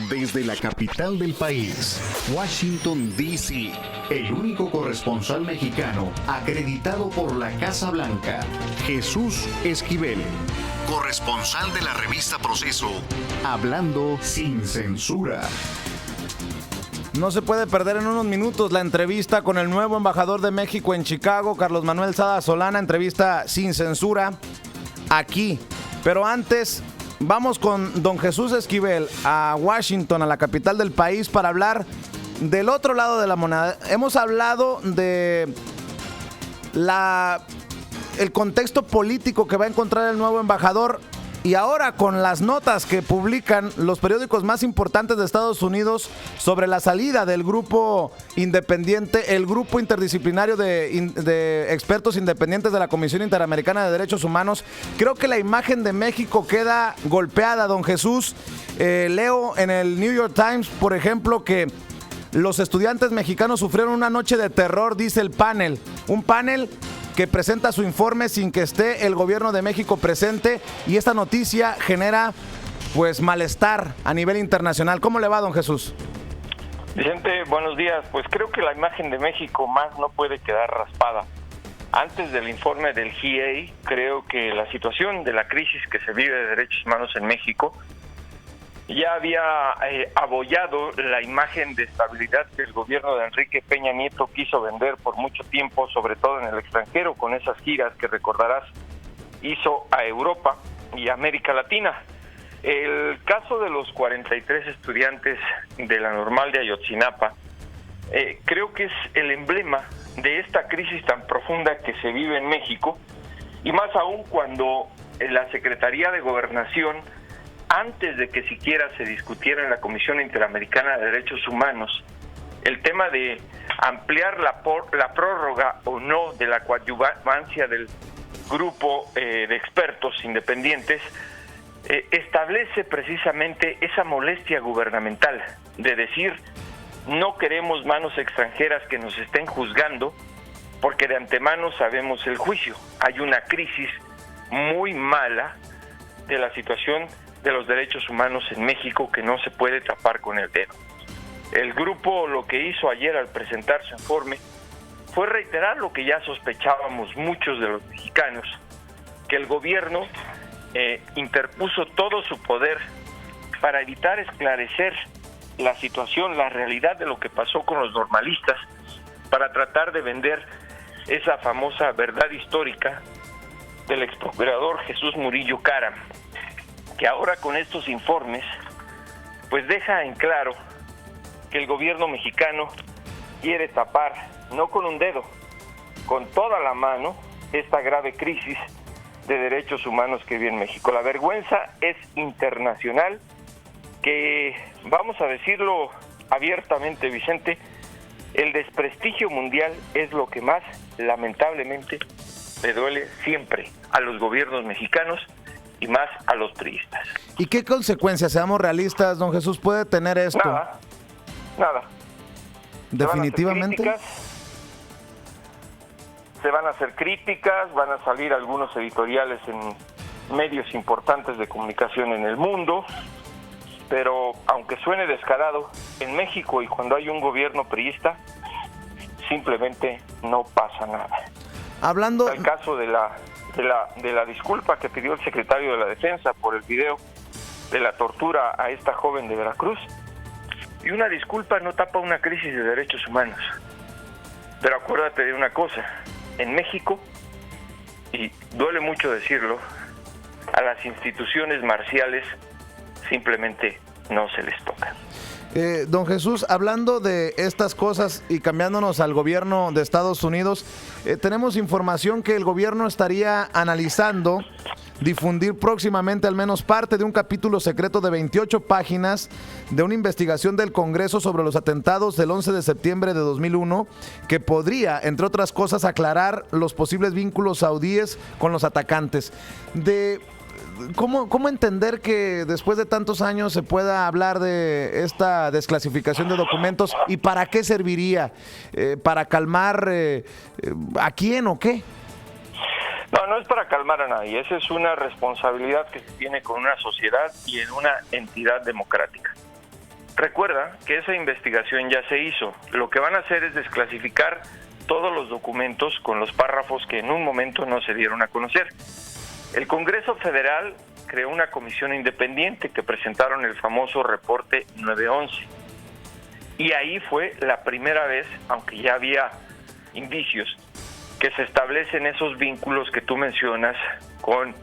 Desde la capital del país, Washington, D.C., el único corresponsal mexicano acreditado por la Casa Blanca, Jesús Esquivel, corresponsal de la revista Proceso, hablando sin censura. No se puede perder en unos minutos la entrevista con el nuevo embajador de México en Chicago, Carlos Manuel Sada Solana, entrevista sin censura aquí. Pero antes, vamos con don Jesús Esquivel a Washington, a la capital del país, para hablar del otro lado de la moneda. Hemos hablado de el contexto político que va a encontrar el nuevo embajador. Y ahora con las notas que publican los periódicos más importantes de Estados Unidos sobre la salida del grupo independiente, el grupo interdisciplinario de expertos independientes de la Comisión Interamericana de Derechos Humanos, creo que la imagen de México queda golpeada, don Jesús. Leo en el New York Times, por ejemplo, que los estudiantes mexicanos sufrieron una noche de terror, dice el panel. Un panel que presenta su informe sin que esté el gobierno de México presente, y esta noticia genera pues malestar a nivel internacional. ¿Cómo le va, don Jesús? Vicente, buenos días. Pues creo que la imagen de México más no puede quedar raspada. Antes del informe del GIEI, creo que la situación de la crisis que se vive de derechos humanos en México ya había abollado la imagen de estabilidad que el gobierno de Enrique Peña Nieto quiso vender por mucho tiempo, sobre todo en el extranjero, con esas giras que recordarás hizo a Europa y América Latina. El caso de los 43 estudiantes de la Normal de Ayotzinapa creo que es el emblema de esta crisis tan profunda que se vive en México, y más aún cuando la Secretaría de Gobernación, antes de que siquiera se discutiera en la Comisión Interamericana de Derechos Humanos el tema de ampliar la prórroga o no de la coadyuvancia del grupo de expertos independientes, establece precisamente esa molestia gubernamental de decir: no queremos manos extranjeras que nos estén juzgando, porque de antemano sabemos el juicio. Hay una crisis muy mala de la situación de los derechos humanos en México que no se puede tapar con el dedo. El grupo lo que hizo ayer al presentar su informe fue reiterar lo que ya sospechábamos muchos de los mexicanos, que el gobierno interpuso todo su poder para evitar esclarecer la situación, la realidad de lo que pasó con los normalistas, para tratar de vender esa famosa verdad histórica del exprocurador Jesús Murillo Caram, que ahora con estos informes pues deja en claro que el gobierno mexicano quiere tapar, no con un dedo, con toda la mano, esta grave crisis de derechos humanos que vive en México. La vergüenza es internacional, que, vamos a decirlo abiertamente, Vicente, el desprestigio mundial es lo que más, lamentablemente, le duele siempre a los gobiernos mexicanos, y más a los priistas. ¿Y qué consecuencias, seamos realistas, don Jesús, puede tener esto? Nada. ¿Definitivamente? Se van a hacer críticas, van a salir algunos editoriales en medios importantes de comunicación en el mundo, pero aunque suene descarado, en México y cuando hay un gobierno priista, simplemente no pasa nada. Hablando... El caso de la disculpa que pidió el secretario de la Defensa por el video de la tortura a esta joven de Veracruz, y una disculpa no tapa una crisis de derechos humanos. Pero acuérdate de una cosa: en México, y duele mucho decirlo, a las instituciones marciales simplemente no se les toca. Don Jesús, hablando de estas cosas y cambiándonos al gobierno de Estados Unidos, tenemos información que el gobierno estaría analizando difundir próximamente al menos parte de un capítulo secreto de 28 páginas de una investigación del Congreso sobre los atentados del 11 de septiembre de 2001, que podría, entre otras cosas, aclarar los posibles vínculos saudíes con los atacantes. ¿Cómo entender que después de tantos años se pueda hablar de esta desclasificación de documentos y para qué serviría? ¿Para calmar a quién o qué? No es para calmar a nadie. Esa es una responsabilidad que se tiene con una sociedad y en una entidad democrática. Recuerda que esa investigación ya se hizo. Lo que van a hacer es desclasificar todos los documentos con los párrafos que en un momento no se dieron a conocer. El Congreso Federal creó una comisión independiente que presentaron el famoso reporte 911. Y ahí fue la primera vez, aunque ya había indicios, que se establecen esos vínculos que tú mencionas con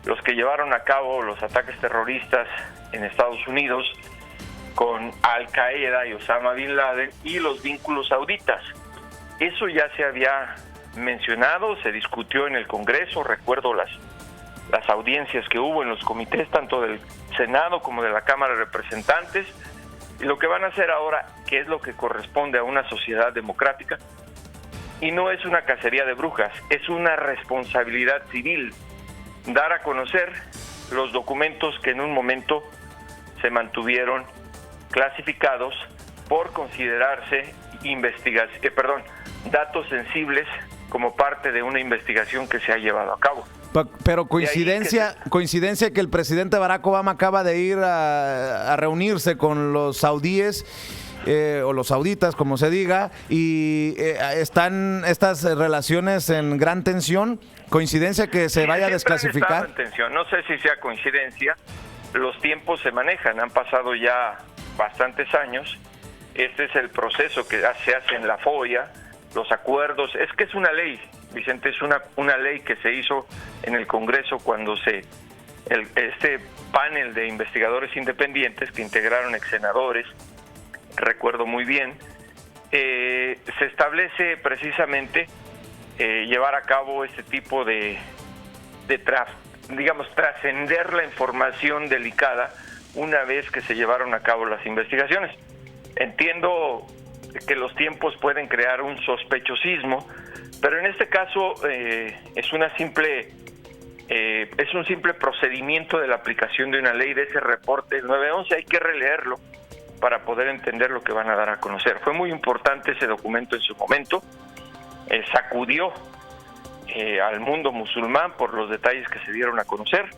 los que llevaron a cabo los ataques terroristas en Estados Unidos, con Al-Qaeda y Osama Bin Laden y los vínculos sauditas. Eso ya se había mencionado, se discutió en el Congreso, recuerdo las audiencias que hubo en los comités, tanto del Senado como de la Cámara de Representantes, y lo que van a hacer ahora, que es lo que corresponde a una sociedad democrática, y no es una cacería de brujas, es una responsabilidad civil, dar a conocer los documentos que en un momento se mantuvieron clasificados por considerarse datos sensibles como parte de una investigación que se ha llevado a cabo. Pero coincidencia que el presidente Barack Obama acaba de ir a reunirse con los saudíes o los sauditas, como se diga, y están estas relaciones en gran tensión. ¿Coincidencia que se vaya a desclasificar? En tensión. No sé si sea coincidencia, los tiempos se manejan, han pasado ya bastantes años, este es el proceso que se hace en la FOIA, los acuerdos, es que es una ley, Vicente, es una ley que se hizo en el Congreso cuando este panel de investigadores independientes que integraron ex senadores, recuerdo muy bien, se establece precisamente llevar a cabo este tipo de trascender la información delicada una vez que se llevaron a cabo las investigaciones. Entiendo que los tiempos pueden crear un sospechosismo, pero en este caso es un simple procedimiento de la aplicación de una ley, de ese reporte. El 911 hay que releerlo para poder entender lo que van a dar a conocer. Fue muy importante ese documento en su momento, sacudió al mundo musulmán por los detalles que se dieron a conocer.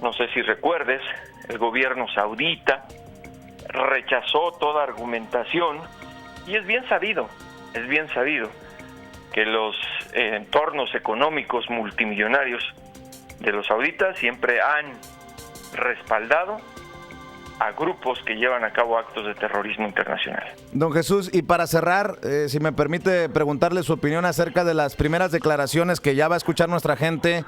No sé si recuerdes, el gobierno saudita rechazó toda argumentación, y es bien sabido que los entornos económicos multimillonarios de los sauditas siempre han respaldado a grupos que llevan a cabo actos de terrorismo internacional. Don Jesús, y para cerrar, si me permite preguntarle su opinión acerca de las primeras declaraciones que ya va a escuchar nuestra gente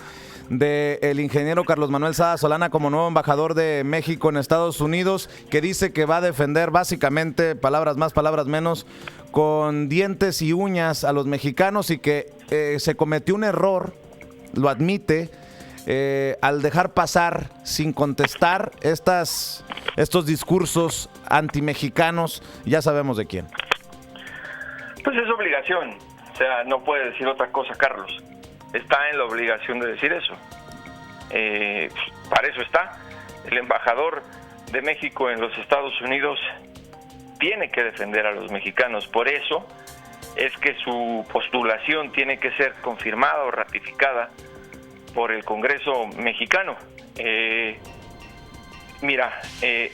del ingeniero Carlos Manuel Sada Solana como nuevo embajador de México en Estados Unidos, que dice que va a defender básicamente, palabras más, palabras menos, con dientes y uñas a los mexicanos, y que se cometió un error, lo admite, al dejar pasar sin contestar estos discursos antimexicanos, ya sabemos de quién. Pues es obligación, o sea, no puede decir otra cosa, Carlos. Está en la obligación de decir eso. Para eso está. El embajador de México en los Estados Unidos tiene que defender a los mexicanos. Por eso es que su postulación tiene que ser confirmada o ratificada por el Congreso mexicano.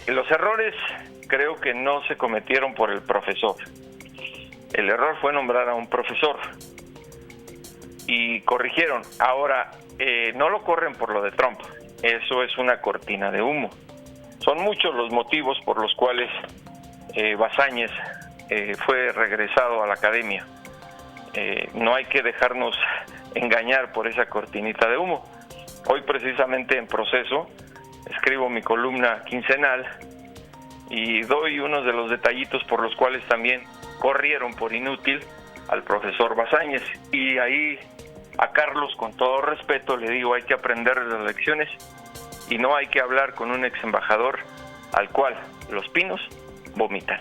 Los errores creo que no se cometieron por el profesor. El error fue nombrar a un profesor y corrigieron. Ahora, no lo corren por lo de Trump. Eso es una cortina de humo. Son muchos los motivos por los cuales Basáñez fue regresado a la academia. No hay que dejarnos engañar por esa cortinita de humo. Hoy, precisamente en Proceso, escribo mi columna quincenal y doy unos de los detallitos por los cuales también corrieron por inútil al profesor Basáñez. Y ahí a Carlos, con todo respeto, le digo, hay que aprender las lecciones y no hay que hablar con un ex embajador al cual los pinos vomitan.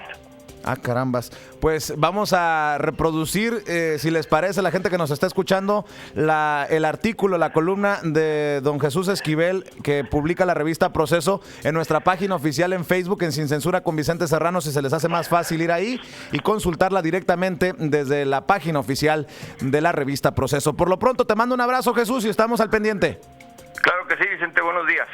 Ah, carambas. Pues vamos a reproducir, si les parece, a la gente que nos está escuchando, el artículo, la columna de don Jesús Esquivel que publica la revista Proceso en nuestra página oficial en Facebook, en Sin Censura con Vicente Serrano, si se les hace más fácil ir ahí y consultarla directamente desde la página oficial de la revista Proceso. Por lo pronto, te mando un abrazo, Jesús, y estamos al pendiente. Claro que sí, Vicente, buenos días.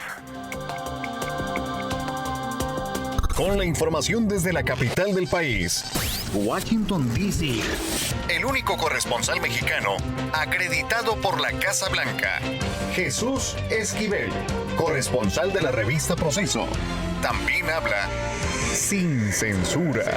con la información desde la capital del país, Washington, D.C. El único corresponsal mexicano acreditado por la Casa Blanca, Jesús Esquivel, corresponsal de la revista Proceso. También habla sin censura.